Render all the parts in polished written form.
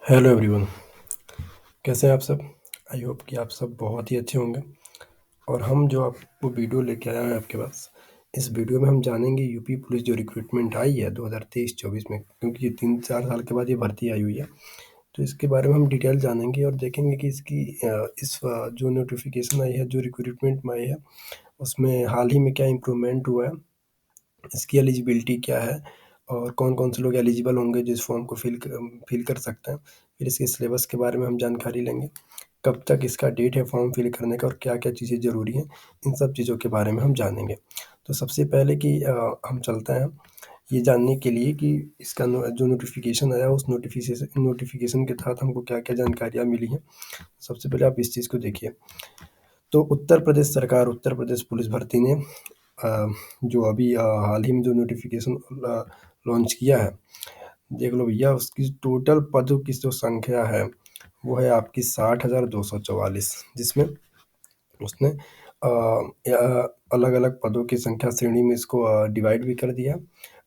Hello everyone, कैसे हैं आप सब। आई होप कि आप सब बहुत ही अच्छे होंगे। और हम जो आपको वीडियो लेके आया है आपके पास, इस वीडियो में हम जानेंगे यूपी पुलिस जो रिक्रूटमेंट आई है 2023-24 में, क्योंकि ये 3-4 साल के बाद ये भर्ती आई हुई है। तो इसके बारे में हम डिटेल जानेंगे और देखेंगे कि जो नोटिफिकेशन आई है, जो रिक्रूटमेंट में आई है, उसमें हाल ही में क्या इम्प्रूवमेंट हुआ है, इसकी एलिजिबिलिटी क्या है और कौन कौन से लोग एलिजिबल होंगे जो इस फॉर्म को फिल कर सकते हैं। फिर इसके सिलेबस के बारे में हम जानकारी लेंगे, कब तक इसका डेट है फॉर्म फिल करने का और क्या क्या चीज़ें ज़रूरी हैं, इन सब चीज़ों के बारे में हम जानेंगे। तो सबसे पहले कि हम चलते हैं ये जानने के लिए कि जो नोटिफिकेशन आया उस नोटिफिकेशन के तहत हमको क्या क्या जानकारियाँ मिली हैं। सबसे पहले आप इस चीज़ को देखिए। तो उत्तर प्रदेश सरकार, उत्तर प्रदेश पुलिस भर्ती ने जो अभी हाल ही में जो नोटिफिकेशन लॉन्च किया है, देख लो भैया, उसकी टोटल पदों की जो संख्या है वो है आपकी 60,244, जिसमें उसने अलग अलग पदों की संख्या श्रेणी में इसको डिवाइड भी कर दिया।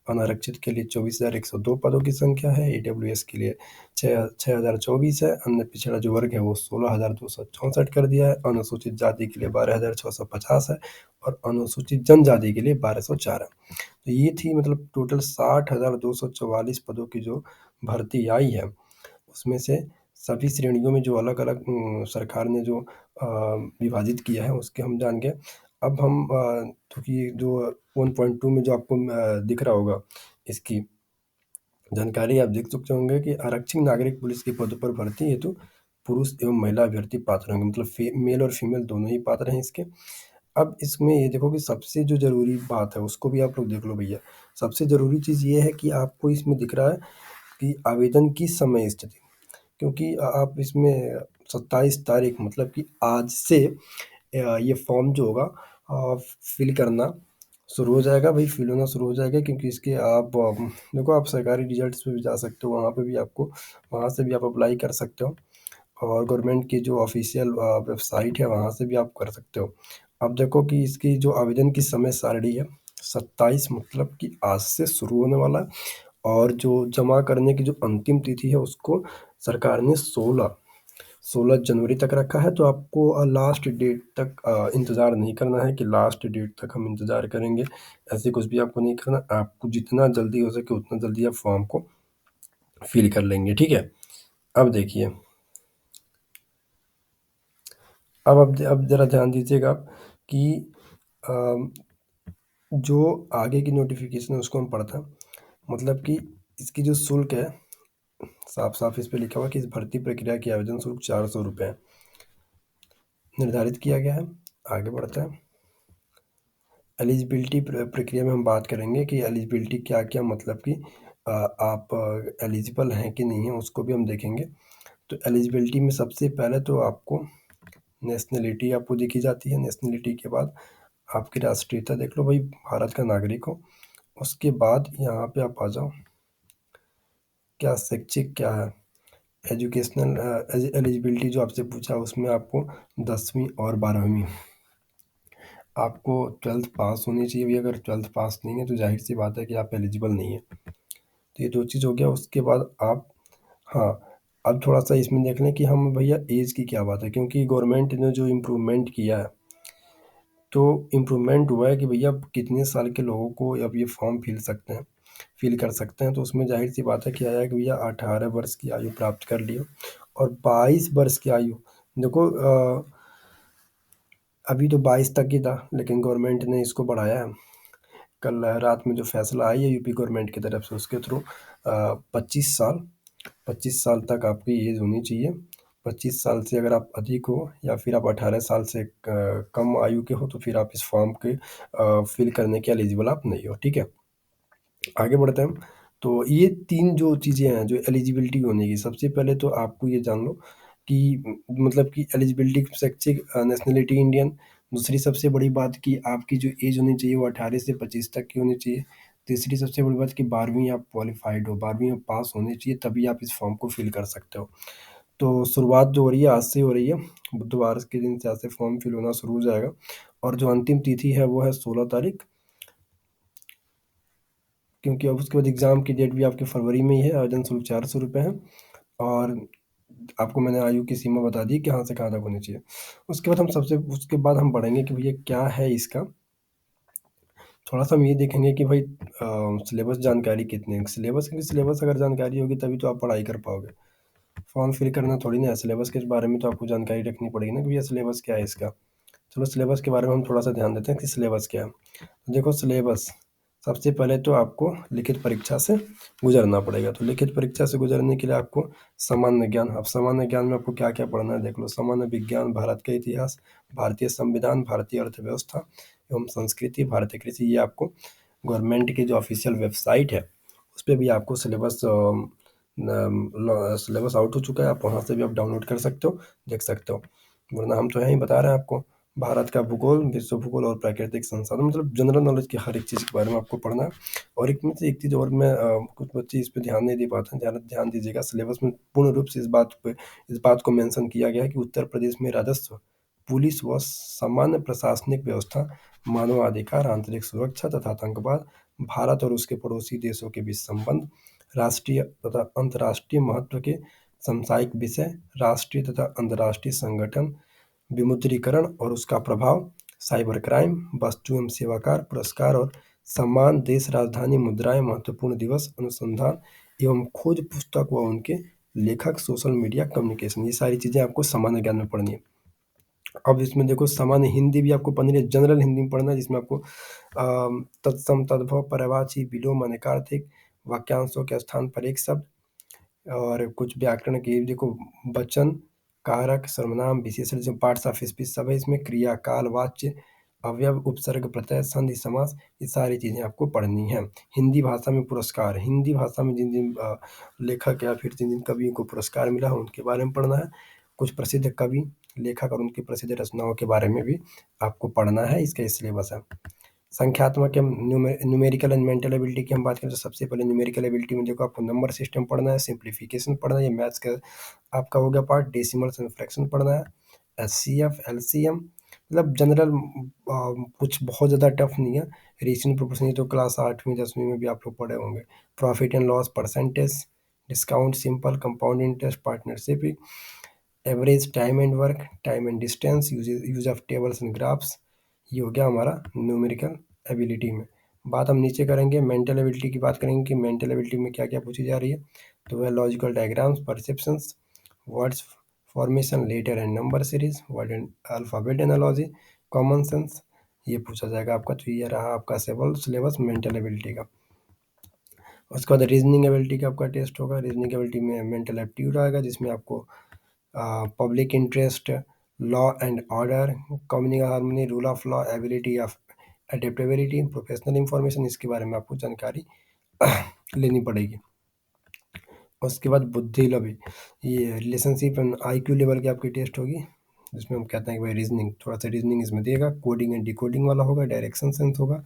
अनारक्षित के लिए 24,102 पदों की संख्या है, AWS के लिए 6,024 है, अन्य पिछड़ा जो वर्ग है वो 16,264 कर दिया है, अनुसूचित जाति के लिए 12,650 है और अनुसूचित जनजाति के लिए 1,204 है। तो ये थी मतलब टोटल 60,244 पदों की जो भर्ती आई है। उसमें से सभी श्रेणियों में जो अलग अलग सरकार ने जो विभाजित किया है उसके हम जान गए। अब हम क्योंकि जो 1.2 में जो आपको दिख रहा होगा, इसकी जानकारी आप देख सकते होंगे कि आरक्षित नागरिक पुलिस के पदों पर भर्ती हेतु पुरुष एवं महिला अभ्यर्थी पात्र होंगे, मतलब मेल और फीमेल दोनों ही पात्र हैं इसके। अब इसमें ये देखो कि सबसे जो ज़रूरी बात है उसको भी आप लोग देख लो भैया। सबसे ज़रूरी चीज़ ये है कि आपको इसमें दिख रहा है कि आवेदन की समय स्थिति, क्योंकि आप इसमें 27 तारीख मतलब कि आज से ये फॉर्म जो होगा फिल करना शुरू हो जाएगा भाई, फिल होना शुरू हो जाएगा। क्योंकि इसके आप देखो, आप सरकारी रिजल्ट्स पे भी जा सकते हो, वहाँ पे भी आपको, वहाँ से भी आप अप्लाई कर सकते हो और गवर्नमेंट की जो ऑफिशियल वेबसाइट है वहाँ से भी आप कर सकते हो। अब देखो कि इसकी जो आवेदन की समय सारणी है 27 मतलब कि आज से शुरू होने वाला है, और जो जमा करने की जो अंतिम तिथि है उसको सरकार ने 16 जनवरी तक रखा है। तो आपको लास्ट डेट तक इंतज़ार नहीं करना है कि लास्ट डेट तक हम इंतज़ार करेंगे, ऐसे कुछ भी आपको नहीं करना। आपको जितना जल्दी हो सके उतना जल्दी आप फॉर्म को फिल कर लेंगे, ठीक है। अब देखिए, अब ज़रा ध्यान दीजिएगा आप कि अ, जो आगे की नोटिफिकेशन है उसको हम पढ़ते हैं। मतलब कि इसकी जो शुल्क है, साफ साफ इस पे लिखा हुआ कि इस भर्ती प्रक्रिया की आवेदन शुल्क 400 रुपये निर्धारित किया गया है। आगे बढ़ते हैं। एलिजिबिलिटी प्रक्रिया में हम बात करेंगे कि एलिजिबिलिटी क्या क्या, मतलब कि आप एलिजिबल हैं कि नहीं हैं उसको भी हम देखेंगे। तो एलिजिबिलिटी में सबसे पहले तो आपको नेशनलिटी आपको देखी जाती है। नेशनलिटी के बाद आपकी राष्ट्रीयता देख लो भाई, भारत का नागरिक हो। उसके बाद यहाँ पे आप आ जाओ, क्या शैक्षिक क्या है, एजुकेशनल एलिजिबिलिटी जो आपसे पूछा उसमें आपको 10वीं और 12वीं, आपको 12th पास होनी चाहिए भैया। अगर 12th पास नहीं है तो जाहिर सी बात है कि आप एलिजिबल नहीं है। तो ये दो चीज़ हो गया। उसके बाद आप, हाँ, अब थोड़ा सा इसमें देख लें कि हम भैया एज की क्या बात है, क्योंकि गवर्नमेंट ने जो इम्प्रूवमेंट किया है, तो इम्प्रूवमेंट हुआ है कि भैया कितने साल के लोगों को अब ये फॉर्म फिल कर सकते हैं। तो उसमें जाहिर सी बात है कि आया कि भैया 18 वर्ष की आयु प्राप्त कर लियो और 22 वर्ष की आयु, देखो अभी तो 22 तक ही था, लेकिन गवर्नमेंट ने इसको बढ़ाया है। कल रात में जो फैसला आई है यूपी गवर्नमेंट की तरफ से, उसके थ्रू 25 साल, 25 साल तक आपकी एज होनी चाहिए। 25 साल से अगर आप अधिक हो या फिर आप 18 साल से कम आयु के हो तो फिर आप इस फॉर्म के फिल करने के एलिजिबल आप नहीं हो, ठीक है। आगे बढ़ते हैं हम। तो ये 3 जो चीज़ें हैं जो एलिजिबिलिटी होने की, सबसे पहले तो आपको ये जान लो कि मतलब कि एलिजिबिलिटी शैक्षिक, नेशनलिटी इंडियन। दूसरी सबसे बड़ी बात कि आपकी जो एज होनी चाहिए वो 18 से 25 तक की होनी चाहिए। तीसरी सबसे बड़ी बात कि 12वीं आप क्वालिफाइड हो, 12वीं में पास होनी चाहिए, तभी आप इस फॉर्म को फिल कर सकते हो। तो शुरुआत जो हो रही है आज से हो रही है, बुधवार के दिन से आज से फॉर्म फिल होना शुरू हो जाएगा। और जो अंतिम तिथि है वो है 16 तारीख, क्योंकि अब उसके बाद एग्ज़ाम की डेट भी आपके फरवरी में ही है। आवेदन शुल्क 400 रुपये है। और आपको मैंने आयु की सीमा बता दी कहाँ से कहाँ तक होनी चाहिए। उसके बाद हम पढ़ेंगे कि भैया क्या है इसका। थोड़ा सा हम ये देखेंगे कि भाई सिलेबस जानकारी कितनी है। सिलेबस अगर जानकारी होगी तभी तो आप पढ़ाई कर पाओगे। फॉर्म फिल करना थोड़ी ना है, सिलेबस के बारे में तो आपको जानकारी रखनी पड़ेगी ना कि भैया सिलेबस क्या है इसका। चलो सिलेबस के बारे में हम थोड़ा सा ध्यान देते हैं कि सिलेबस क्या है। तो देखो सिलेबस, सबसे पहले तो आपको लिखित परीक्षा से गुजरना पड़ेगा। तो लिखित परीक्षा से गुजरने के लिए आपको सामान्य ज्ञान, अब सामान्य ज्ञान में आपको क्या क्या पढ़ना है देख लो। सामान्य विज्ञान, भारत का इतिहास, भारतीय संविधान, भारतीय अर्थव्यवस्था एवं संस्कृति, भारतीय कृषि, ये आपको गवर्नमेंट की जो ऑफिशियल वेबसाइट है उस पर भी आपको सिलेबस आउट हो चुका है। आप वहाँ से भी आप डाउनलोड कर सकते हो, देख सकते हो। वरना हम तो यहीं बता रहे हैं आपको। भारत का भूगोल, विश्व भूगोल और प्राकृतिक संसाधन, मतलब जनरल नॉलेज की हर एक चीज़ के बारे में आपको पढ़ना है। और एक चीज़ और मैं कुछ बच्चे इस पे ध्यान नहीं दे पाते हैं, ध्यान ध्यान दीजिएगा। सिलेबस में पूर्ण रूप से इस बात को मेंशन किया गया है कि उत्तर प्रदेश में राजस्व, पुलिस व सामान्य प्रशासनिक व्यवस्था, मानवाधिकार, आंतरिक सुरक्षा तथा आतंकवाद, भारत और उसके पड़ोसी देशों के बीच संबंध, राष्ट्रीय तथा अंतर्राष्ट्रीय महत्व के सामयिक विषय, राष्ट्रीय तथा अंतर्राष्ट्रीय संगठन, विमुद्रीकरण और उसका प्रभाव, साइबर क्राइम, वस्तु एवं सेवा कर, पुरस्कार और सम्मान, देश राजधानी मुद्राएं, महत्वपूर्ण दिवस, अनुसंधान एवं खोज पुस्तक व उनके लेखक, सोशल मीडिया, कम्युनिकेशन, ये सारी चीज़ें आपको सामान्य ज्ञान में पढ़नी है। अब इसमें देखो सामान्य हिंदी भी आपको पढ़नी है, जनरल हिंदी में पढ़ना है, जिसमें आपको तत्सम, तद्भव, पर्यायवाची, विलोम, अनेकार्थिक, वाक्यांशों के स्थान पर एक शब्द और कुछ व्याकरण के देखो, वचन, कारक, सर्वनाम, विशेषण, जो पार्ट्स ऑफ स्पीच सब है इसमें, क्रिया, काल, वाच्य, अवयव, उपसर्ग, प्रत्यय, संधि, समास, ये सारी चीज़ें आपको पढ़नी है। हिंदी भाषा में पुरस्कार, हिंदी भाषा में जिन जिन लेखक या फिर जिन जिन कवियों को पुरस्कार मिला है उनके बारे में पढ़ना है। कुछ प्रसिद्ध कवि, लेखक और उनकी प्रसिद्ध रचनाओं के बारे में भी आपको पढ़ना है, इसका ये सिलेबस है। संख्यात्मक एवं न्यूमेरिकल एंड मेंटल एबिलिटी की हम बात करें तो सबसे पहले न्यूमेरिकल एबिलिटी में देखो आपको नंबर सिस्टम पढ़ना है, सिंप्लीफिकेशन पढ़ना है, ये मैथ्स का आपका हो गया पार्ट, डेसिमल्स एंड फ्रैक्शन पढ़ना है, एचसीएफ, एलसीएम, मतलब जनरल, कुछ बहुत ज़्यादा टफ नहीं है। रेशियो प्रोपोर्शन ये तो क्लास 8वीं 10वीं में भी आप लोग पढ़े होंगे। Profit and loss, percentage, discount, simple, compound interest, partnership, average, time and work, time and distance, use of tables and graphs, ये हो गया हमारा न्यूमेरिकल एबिलिटी में। बात हम नीचे करेंगे मेंटल एबिलिटी की, बात करेंगे कि मेंटल एबिलिटी में क्या क्या पूछी जा रही है। तो वह logical diagrams, perceptions, words formation, letter and number series, word and alphabet analogy, common sense, ये पूछा जाएगा आपका। तो ये रहा आपका सिलेबस मेंटल एबिलिटी का। उसके बाद रीजनिंग एबिलिटी का आपका टेस्ट होगा। रीजनिंग एबिलिटी में मेंटल एप्टीट्यूड आएगा, जिसमें आपको public interest, law and order, communication harmony, rule of law, ability of adaptability, professional information, इसके बारे में आपको जानकारी लेनी पड़ेगी। उसके बाद बुद्धि लवी, ये रिलेशनशिप एंड आईक्यू लेवल की आपकी टेस्ट होगी, जिसमें हम कहते हैं कि भाई रीजनिंग, थोड़ा सा रीजनिंग इसमें देगा। कोडिंग एंड डिकोडिंग वाला होगा, डायरेक्शन सेंस होगा,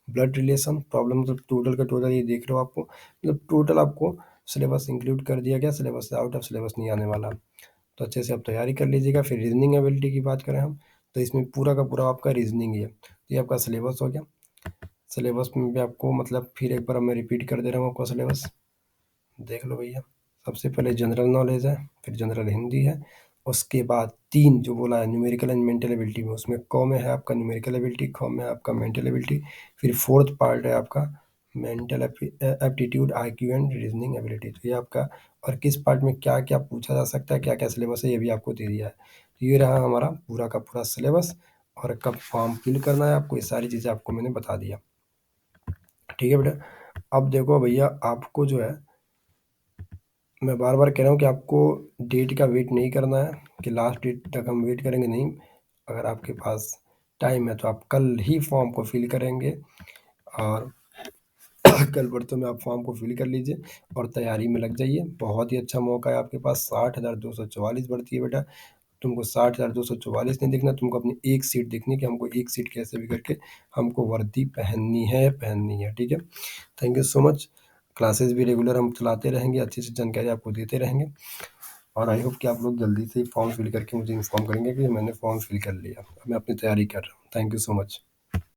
ब्लड रिलेशन, प्रॉब्लम, मतलब टोटल का टोटल ये देख रहे हो आपको, मतलब टोटल आपको सिलेबस इंक्लूड कर दिया गया, सिलेबस से आउट ऑफ सिलेबस नहीं आने वाला। तो अच्छे से आप तैयारी कर लीजिएगा। फिर रीजनिंग एबिलिटी की बात करें हम, तो इसमें पूरा का पूरा आपका रीजनिंग ही है। तो ये आपका सिलेबस हो गया। सिलेबस में भी आपको मतलब फिर एक बार मैं रिपीट कर दे रहा हूँ आपका सिलेबस, देख लो भैया। सबसे पहले जनरल नॉलेज है, फिर जनरल हिंदी है, उसके बाद 3 जो बोला है न्यूमेरिकल एंड मेंटल एबिलिटी में, उसमें क में है आपका न्यूमेरिकल एबिलिटी, ख में है आपका मेंटल एबिलिटी, फिर 4th पार्ट है आपका mental aptitude, IQ and reasoning ability. तो ये आपका, और किस पार्ट में क्या क्या पूछा जा सकता है, क्या क्या सिलेबस है, ये भी आपको दे दिया है। तो ये रहा हमारा पूरा का पूरा सिलेबस, और कब फॉर्म फिल करना है आपको, ये सारी चीज़ें आपको मैंने बता दिया। ठीक है बेटा। अब देखो भैया, आपको जो है मैं बार बार कह रहा हूँ कि आपको डेट का वेट नहीं करना है कि लास्ट डेट तक हम वेट करेंगे, नहीं। अगर आपके पास टाइम है तो आप कल ही फॉर्म को फिल करेंगे, और कल परसों में आप फॉर्म को फिल कर लीजिए और तैयारी में लग जाइए। बहुत ही अच्छा मौका है आपके पास, 60,244 भर्ती है बेटा। तुमको 60,244 नहीं देखना, तुमको अपनी एक सीट देखनी कि हमको एक सीट कैसे भी करके हमको वर्दी पहननी है, पहननी है। ठीक है, thank you so much. Classes भी रेगुलर हम चलाते रहेंगे, अच्छी से जानकारी आपको देते रहेंगे, और आई होप कि आप लोग जल्दी से फॉर्म फिल करके मुझे इन्फॉर्म करेंगे कि मैंने फॉर्म फिल कर लिया। मैं अपनी तैयारी कर रहा हूँ। Thank you so much.